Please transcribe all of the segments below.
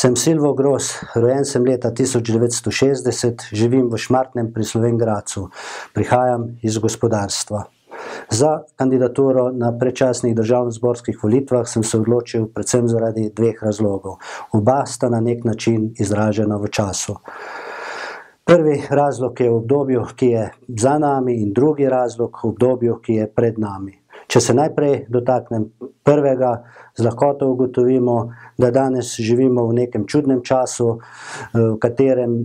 Sem Silvo Gros, rojen sem leta 1960, živim v Šmartnem pri Slovenj Gradcu. Prihajam iz gospodarstva. Za kandidaturo na predčasnih državnozborskih volitvah sem se odločil predvsem zaradi dveh razlogov. Oba sta na nek način izražena v času. Prvi razlog je v obdobju, ki je za nami, in drugi razlog v obdobju, ki je pred nami. Če se najprej dotaknem prvega, z lahkoto ugotovimo, da danes živimo v nekem čudnem času, v katerem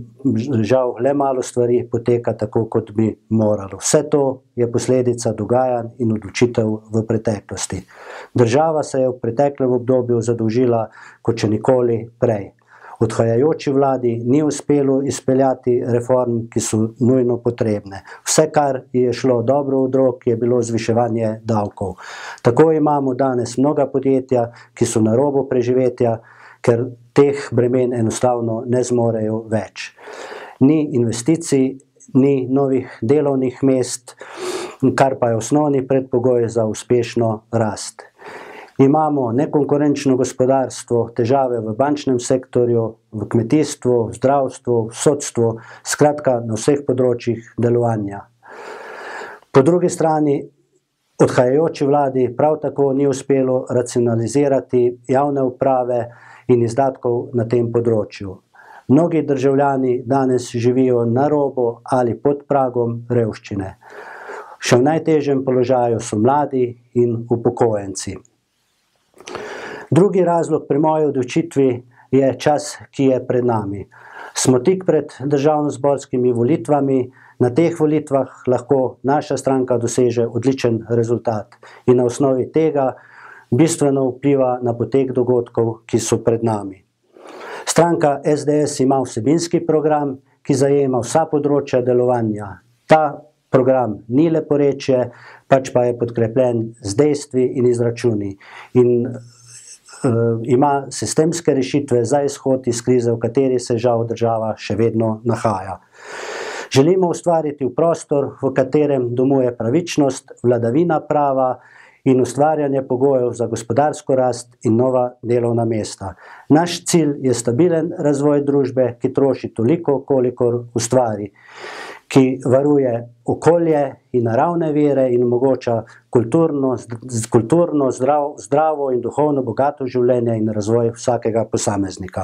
žal le malo stvari poteka tako, kot bi moralo. Vse to je posledica dogajanj in odločitev v preteklosti. Država se je v preteklem obdobju zadolžila kot še nikoli prej. Odhajajoči vladi ni uspelo izpeljati reform, ki so nujno potrebne. Vse, kar je šlo dobro od rok, je bilo zviševanje davkov. Tako imamo danes mnoga podjetja, ki so na robu preživetja, ker teh bremen enostavno ne zmorejo več. Ni investicij, ni novih delovnih mest, kar pa je osnovni predpogoj za uspešno rast. Imamo nekonkurenčno gospodarstvo, težave v bančnem sektorju, v kmetijstvu, v zdravstvu, v sodstvu, skratka na vseh področjih delovanja. Po drugi strani odhajajoči vladi prav tako ni uspelo racionalizirati javne uprave in izdatkov na tem področju. Mnogi državljani danes živijo na robu ali pod pragom revščine. Še v najtežjem položaju so mladi in upokojenci. Drugi razlog pri moji odločitvi je čas, ki je pred nami. Smo tik pred državnozborskimi volitvami, na teh volitvah lahko naša stranka doseže odličen rezultat in na osnovi tega bistveno vpliva na potek dogodkov, ki so pred nami. Stranka SDS ima vsebinski program, ki zajema vsa področja delovanja. Ta program ni leporečje, pač pa je podkrepljen z dejstvi in izračuni in ima sistemske rešitve za izhod iz krize, v kateri se žal država še vedno nahaja. Želimo ustvariti prostor, v katerem domuje pravičnost, vladavina prava in ustvarjanje pogojev za gospodarsko rast in nova delovna mesta. Naš cilj je stabilen razvoj družbe, ki troši toliko, kolikor ustvari, ki varuje okolje in naravne vire in omogoča kulturno, zdravo in duhovno bogato življenje in razvoj vsakega posameznika.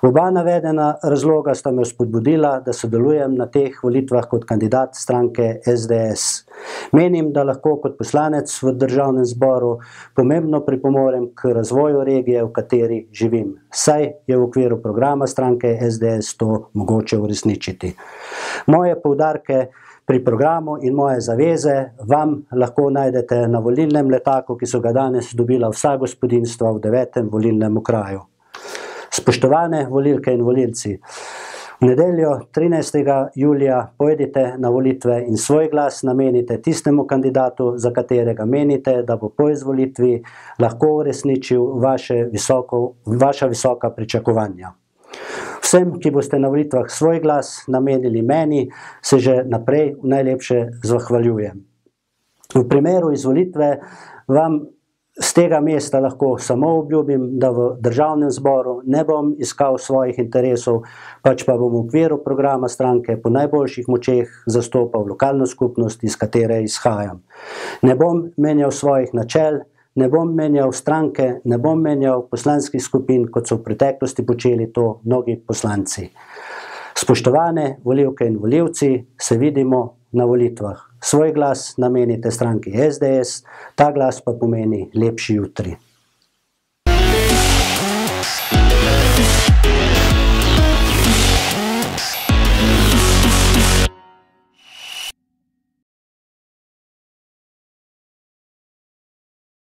Oba navedena razloga sta me spodbudila, da sodelujem na teh volitvah kot kandidat stranke SDS. Menim, da lahko kot poslanec v državnem zboru pomembno pripomorem k razvoju regije, v kateri živim. Saj je v okviru programa stranke SDS to mogoče uresničiti. Moje poudarke pri programu in moje zaveze vam lahko najdete na volilnem letaku, ki so ga danes dobila vsa gospodinjstva v 9. volilnem okraju. Spoštovane volilke in volilci, v nedeljo 13. julija pojdite na volitve in svoj glas namenite tistemu kandidatu, za katerega menite, da bo po izvolitvi lahko uresničil vaša visoka pričakovanja. Vsem, ki boste na volitvah svoj glas namenili meni, se že naprej najlepše zahvaljujem. V primeru izvolitve vam z tega mesta lahko samo obljubim, da v državnem zboru ne bom iskal svojih interesov, pač pa bom v okviru programa stranke po najboljših močeh zastopal lokalno skupnost, iz katere izhajam. Ne bom menjal svojih načel, ne bom menjal stranke, ne bom menjal poslanskih skupin, kot so v preteklosti počeli to mnogi poslanci. Spoštovane volivke in volivci, se vidimo na volitvah. Svoj glas namenite stranki SDS, ta glas pa pomeni lepši jutri.